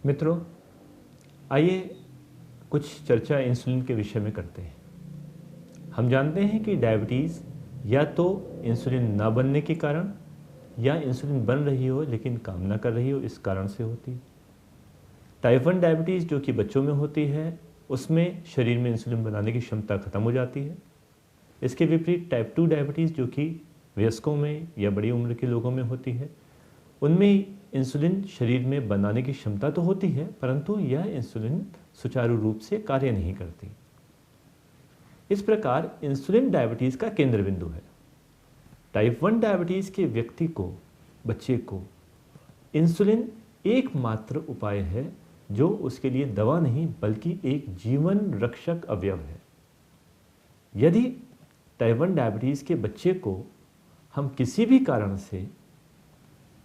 मित्रों, आइए कुछ चर्चा इंसुलिन के विषय में करते हैं। हम जानते हैं कि डायबिटीज़ या तो इंसुलिन ना बनने के कारण या इंसुलिन बन रही हो लेकिन काम ना कर रही हो, इस कारण से होती है। टाइप 1 डायबिटीज़ जो कि बच्चों में होती है, उसमें शरीर में इंसुलिन बनाने की क्षमता खत्म हो जाती है। इसके विपरीत टाइप 2 डायबिटीज़ जो कि वयस्कों में या बड़ी उम्र के लोगों में होती है, उनमें इंसुलिन शरीर में बनाने की क्षमता तो होती है, परंतु यह इंसुलिन सुचारू रूप से कार्य नहीं करती। इस प्रकार इंसुलिन डायबिटीज़ का केंद्र बिंदु है। टाइप 1 डायबिटीज़ के व्यक्ति को, बच्चे को, इंसुलिन एकमात्र उपाय है जो उसके लिए दवा नहीं बल्कि एक जीवन रक्षक अवयव है। यदि टाइप 1 डायबिटीज़ के बच्चे को हम किसी भी कारण से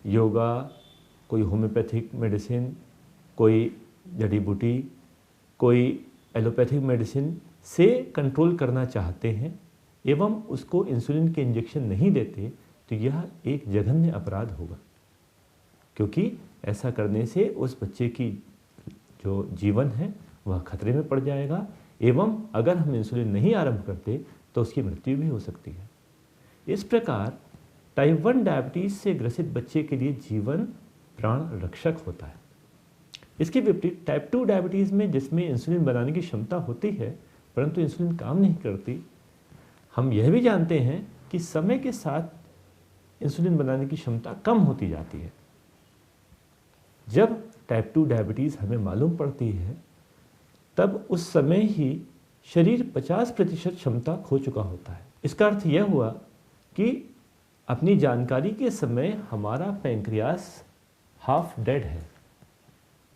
योगा, कोई होम्योपैथिक मेडिसिन, कोई जड़ी बूटी, कोई एलोपैथिक मेडिसिन से कंट्रोल करना चाहते हैं एवं उसको इंसुलिन के इंजेक्शन नहीं देते, तो यह एक जघन्य अपराध होगा, क्योंकि ऐसा करने से उस बच्चे की जो जीवन है वह खतरे में पड़ जाएगा एवं अगर हम इंसुलिन नहीं आरंभ करते तो उसकी मृत्यु भी हो सकती है। इस प्रकार टाइप 1 डायबिटीज़ से ग्रसित बच्चे के लिए जीवन प्राण रक्षक होता है। इसके विपरीत टाइप 2 डायबिटीज़ में, जिसमें इंसुलिन बनाने की क्षमता होती है परंतु इंसुलिन काम नहीं करती, हम यह भी जानते हैं कि समय के साथ इंसुलिन बनाने की क्षमता कम होती जाती है। जब टाइप 2 डायबिटीज़ हमें मालूम पड़ती है तब उस समय ही शरीर 50% क्षमता खो चुका होता है। इसका अर्थ यह हुआ कि अपनी जानकारी के समय हमारा पैंक्रियास हाफ डेड है,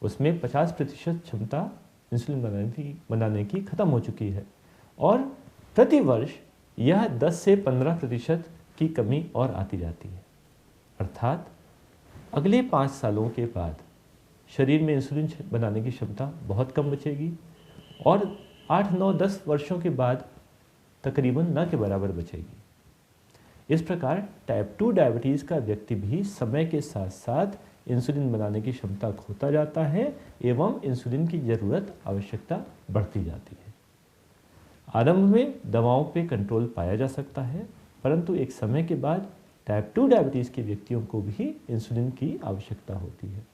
उसमें 50% क्षमता इंसुलिन बनाने की खत्म हो चुकी है और प्रति वर्ष यह 10 से 15% की कमी और आती जाती है। अर्थात अगले 5 सालों के बाद शरीर में इंसुलिन बनाने की क्षमता बहुत कम बचेगी और 8, 9, 10 वर्षों के बाद तकरीबन न के बराबर बचेगी। इस प्रकार टाइप 2 डायबिटीज़ का व्यक्ति भी समय के साथ साथ इंसुलिन बनाने की क्षमता खोता जाता है एवं इंसुलिन की ज़रूरत, आवश्यकता बढ़ती जाती है। आरंभ में दवाओं पे कंट्रोल पाया जा सकता है, परंतु एक समय के बाद टाइप 2 डायबिटीज़ के व्यक्तियों को भी इंसुलिन की आवश्यकता होती है।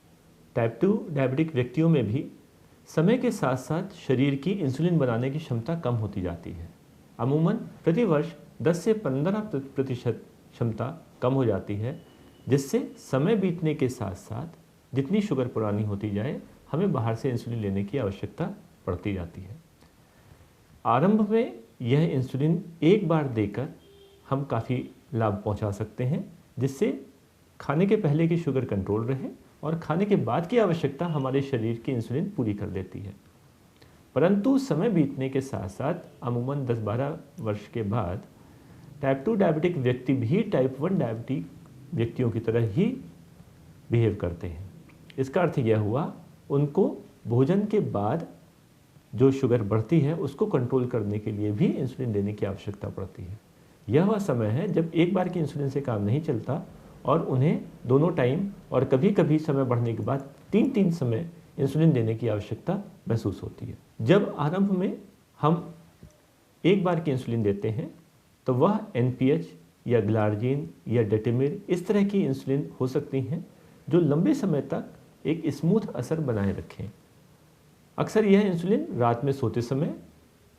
टाइप 2 डायबिटिक व्यक्तियों में भी समय के साथ साथ शरीर की इंसुलिन बनाने की क्षमता कम होती जाती है। अमूमन प्रति वर्ष 10 से 15% क्षमता कम हो जाती है, जिससे समय बीतने के साथ साथ जितनी शुगर पुरानी होती जाए हमें बाहर से इंसुलिन लेने की आवश्यकता पड़ती जाती है। आरंभ में यह इंसुलिन एक बार देकर हम काफ़ी लाभ पहुंचा सकते हैं, जिससे खाने के पहले की शुगर कंट्रोल रहे और खाने के बाद की आवश्यकता हमारे शरीर की इंसुलिन पूरी कर देती है। परंतु समय बीतने के साथ साथ अमूमन 10-12 वर्ष के बाद टाइप 2 डायबिटिक व्यक्ति भी टाइप 1 डायबिटिक व्यक्तियों की तरह ही बिहेव करते हैं। इसका अर्थ यह हुआ, उनको भोजन के बाद जो शुगर बढ़ती है उसको कंट्रोल करने के लिए भी इंसुलिन लेने की आवश्यकता पड़ती है। यह वह समय है जब एक बार की इंसुलिन से काम नहीं चलता और उन्हें दोनों टाइम और कभी कभी समय बढ़ने के बाद 3 समय इंसुलिन लेने की आवश्यकता महसूस होती है। जब आरंभ में हम एक बार की इंसुलिन देते हैं तो वह NPH या ग्लार्जिन या डेटिमिर इस तरह की इंसुलिन हो सकती हैं जो लंबे समय तक एक स्मूथ असर बनाए रखें। अक्सर यह इंसुलिन रात में सोते समय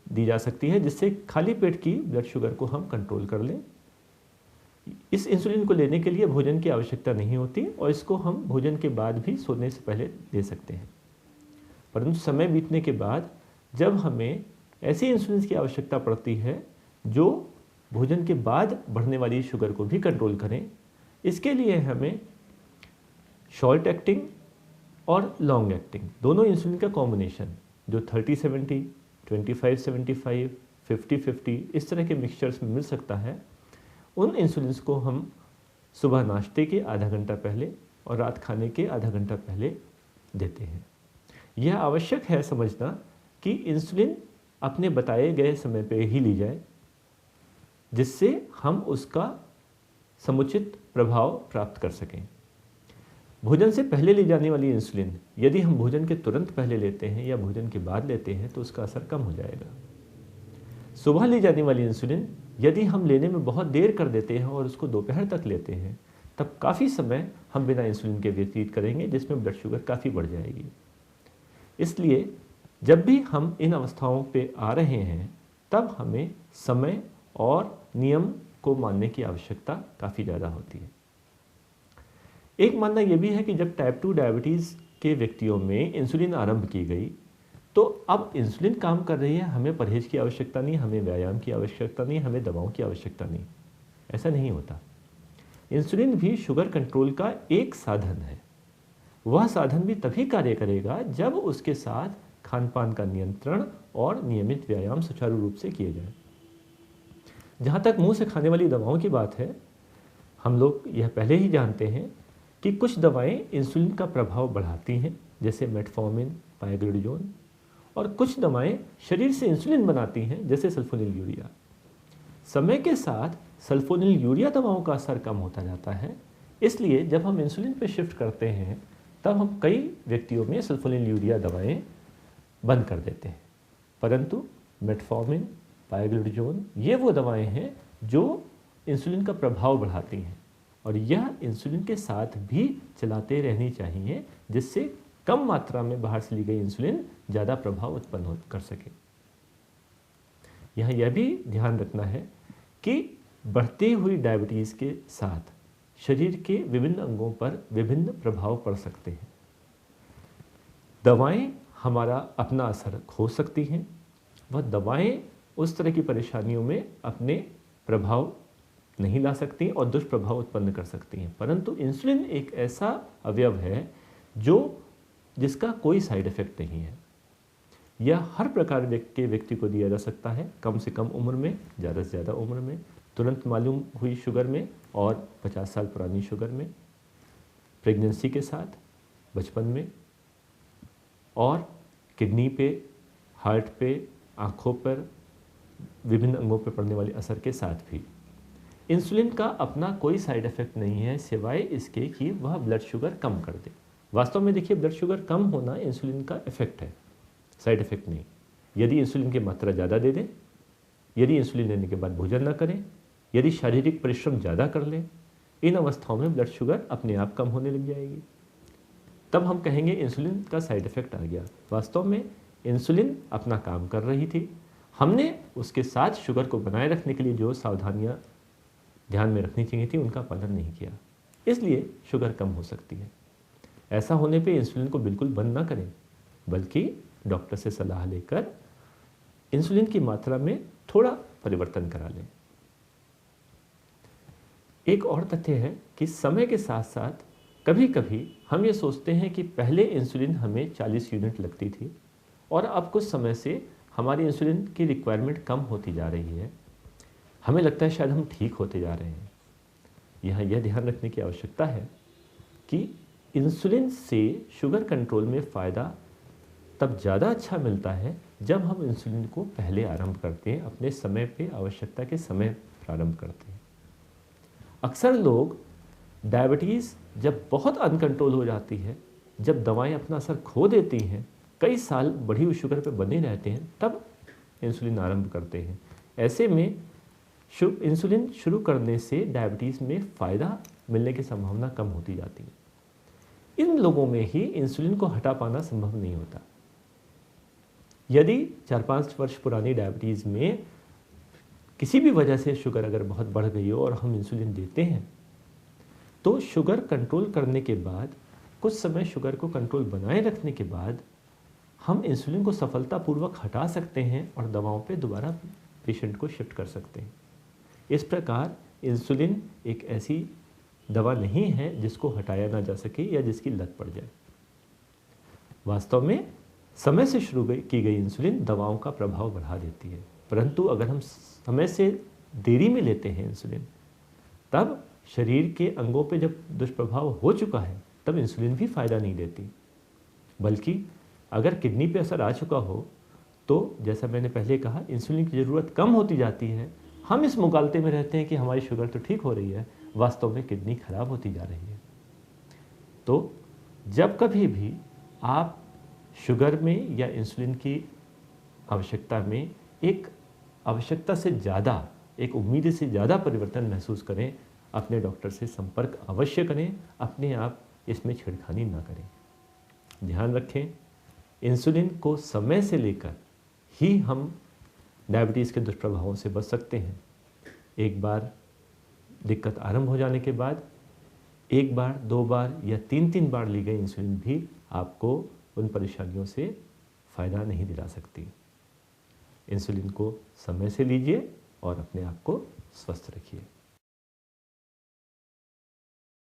दी जा सकती है, जिससे खाली पेट की ब्लड शुगर को हम कंट्रोल कर लें। इस इंसुलिन को लेने के लिए भोजन की आवश्यकता नहीं होती और इसको हम भोजन के बाद भी सोने से पहले दे सकते हैं। परंतु समय बीतने के बाद जब हमें ऐसी इंसुलिन की आवश्यकता पड़ती है जो भोजन के बाद बढ़ने वाली शुगर को भी कंट्रोल करें, इसके लिए हमें शॉर्ट एक्टिंग और लॉन्ग एक्टिंग दोनों इंसुलिन का कॉम्बिनेशन, जो 30-70, 25-75, 50-50 इस तरह के मिक्सचर्स में मिल सकता है, उन इंसुलिन को हम सुबह नाश्ते के आधा घंटा पहले और रात खाने के आधा घंटा पहले देते हैं। यह आवश्यक है समझना कि इंसुलिन अपने बताए गए समय पे ही ली जाए, जिससे हम उसका समुचित प्रभाव प्राप्त कर सकें। भोजन से पहले ली जाने वाली इंसुलिन यदि हम भोजन के तुरंत पहले लेते हैं या भोजन के बाद लेते हैं तो उसका असर कम हो जाएगा। सुबह ली जाने वाली इंसुलिन यदि हम लेने में बहुत देर कर देते हैं और उसको दोपहर तक लेते हैं तब काफ़ी समय हम बिना इंसुलिन के व्यतीत करेंगे, जिसमें ब्लड शुगर काफ़ी बढ़ जाएगी। इसलिए जब भी हम इन अवस्थाओं पे आ रहे हैं तब हमें समय और नियम को मानने की आवश्यकता काफ़ी ज़्यादा होती है। एक मानना यह भी है कि जब टाइप 2 डायबिटीज़ के व्यक्तियों में इंसुलिन आरंभ की गई तो अब इंसुलिन काम कर रही है, हमें परहेज की आवश्यकता नहीं, हमें व्यायाम की आवश्यकता नहीं, हमें दवाओं की आवश्यकता नहीं। ऐसा नहीं होता। इंसुलिन भी शुगर कंट्रोल का एक साधन है। वह साधन भी तभी कार्य करेगा जब उसके साथ खान पान का नियंत्रण और नियमित व्यायाम सुचारू रूप से किए जाए। जहाँ तक मुंह से खाने वाली दवाओं की बात है, हम लोग यह पहले ही जानते हैं कि कुछ दवाएं इंसुलिन का प्रभाव बढ़ाती हैं, जैसे मेटफॉर्मिन, पायग्लिडोन, और कुछ दवाएं शरीर से इंसुलिन बनाती हैं, जैसे सल्फोनिल यूरिया। समय के साथ सल्फोनिल यूरिया दवाओं का असर कम होता जाता है, इसलिए जब हम इंसुलिन पर शिफ्ट करते हैं तब हम कई व्यक्तियों में सल्फोनिल यूरिया दवाएं बंद कर देते हैं। परंतु मेटफॉर्मिन, पायग्लिडोन ये वो दवाएं हैं जो इंसुलिन का प्रभाव बढ़ाती हैं और यह इंसुलिन के साथ भी चलाते रहनी चाहिए, जिससे कम मात्रा में बाहर से ली गई इंसुलिन ज़्यादा प्रभाव उत्पन्न कर सके। यहाँ यह भी ध्यान रखना है कि बढ़ती हुई डायबिटीज़ के साथ शरीर के विभिन्न अंगों पर विभिन्न प्रभाव पड़ सकते हैं। दवाएं हमारा अपना असर खो सकती हैं, वह दवाएं उस तरह की परेशानियों में अपने प्रभाव नहीं ला सकती और दुष्प्रभाव उत्पन्न कर सकती हैं। परंतु इंसुलिन एक ऐसा अवयव है जिसका कोई साइड इफेक्ट नहीं है। यह हर प्रकार के व्यक्ति को दिया जा सकता है, कम से कम उम्र में, ज़्यादा से ज़्यादा उम्र में, तुरंत मालूम हुई शुगर में और 50 साल पुरानी शुगर में, प्रेगनेंसी के साथ, बचपन में, और किडनी पे, हार्ट पे, आँखों पर, विभिन्न अंगों पर पड़ने वाले असर के साथ भी। इंसुलिन का अपना कोई साइड इफेक्ट नहीं है सिवाय इसके कि वह ब्लड शुगर कम कर दे। वास्तव में देखिए, ब्लड शुगर कम होना इंसुलिन का इफेक्ट है, साइड इफेक्ट नहीं। यदि इंसुलिन की मात्रा ज़्यादा दे दें, यदि इंसुलिन लेने के बाद भोजन न करें, यदि शारीरिक परिश्रम ज़्यादा कर लें, इन अवस्थाओं में ब्लड शुगर अपने आप कम होने लग जाएगी। तब हम कहेंगे इंसुलिन का साइड इफेक्ट आ गया। वास्तव में इंसुलिन अपना काम कर रही थी, हमने उसके साथ शुगर को बनाए रखने के लिए जो सावधानियाँ ध्यान में रखनी चाहिए थी उनका पालन नहीं किया, इसलिए शुगर कम हो सकती है। ऐसा होने पे इंसुलिन को बिल्कुल बंद ना करें, बल्कि डॉक्टर से सलाह लेकर इंसुलिन की मात्रा में थोड़ा परिवर्तन करा लें। एक और तथ्य है कि समय के साथ साथ कभी कभी हम ये सोचते हैं कि पहले इंसुलिन हमें 40 यूनिट लगती थी और अब कुछ समय से हमारी इंसुलिन की रिक्वायरमेंट कम होती जा रही है। हमें लगता है शायद हम ठीक होते जा रहे हैं। यहाँ यह ध्यान रखने की आवश्यकता है कि इंसुलिन से शुगर कंट्रोल में फ़ायदा तब ज़्यादा अच्छा मिलता है जब हम इंसुलिन को पहले आरंभ करते हैं, अपने समय पे, आवश्यकता के समय प्रारंभ करते हैं। अक्सर लोग डायबिटीज़ जब बहुत अनकंट्रोल हो जाती है, जब दवाएं अपना असर खो देती हैं, कई साल बढ़ी हुई शुगर पे बने रहते हैं, तब इंसुलिन आरंभ करते हैं। ऐसे में इंसुलिन शुरू करने से डायबिटीज़ में फ़ायदा मिलने की संभावना कम होती जाती है। इन लोगों में ही इंसुलिन को हटा पाना संभव नहीं होता। यदि 4-5 वर्ष पुरानी डायबिटीज़ में किसी भी वजह से शुगर अगर बहुत बढ़ गई हो और हम इंसुलिन देते हैं, तो शुगर कंट्रोल करने के बाद, कुछ समय शुगर को कंट्रोल बनाए रखने के बाद, हम इंसुलिन को सफलतापूर्वक हटा सकते हैं और दवाओं पे दोबारा पेशेंट को शिफ्ट कर सकते हैं। इस प्रकार इंसुलिन एक ऐसी दवा नहीं है जिसको हटाया ना जा सके या जिसकी लत पड़ जाए। वास्तव में समय से शुरू की गई इंसुलिन दवाओं का प्रभाव बढ़ा देती है, परंतु अगर हम समय से देरी में लेते हैं इंसुलिन, तब शरीर के अंगों पे जब दुष्प्रभाव हो चुका है तब इंसुलिन भी फ़ायदा नहीं देती। बल्कि अगर किडनी पे असर आ चुका हो तो जैसा मैंने पहले कहा, इंसुलिन की ज़रूरत कम होती जाती है। हम इस मुगालते में रहते हैं कि हमारी शुगर तो ठीक हो रही है, वास्तव में किडनी खराब होती जा रही है। तो जब कभी भी आप शुगर में या इंसुलिन की आवश्यकता में एक आवश्यकता से ज़्यादा, एक उम्मीद से ज़्यादा परिवर्तन महसूस करें, अपने डॉक्टर से संपर्क अवश्य करें, अपने आप इसमें छेड़खानी ना करें। ध्यान रखें, इंसुलिन को समय से लेकर ही हम डायबिटीज़ के दुष्प्रभावों से बच सकते हैं। एक बार दिक्कत आरंभ हो जाने के बाद 1 बार, 2 बार या 3-3 बार ली गई इंसुलिन भी आपको उन परेशानियों से फ़ायदा नहीं दिला सकती। इंसुलिन को समय से लीजिए और अपने आप को स्वस्थ रखिए।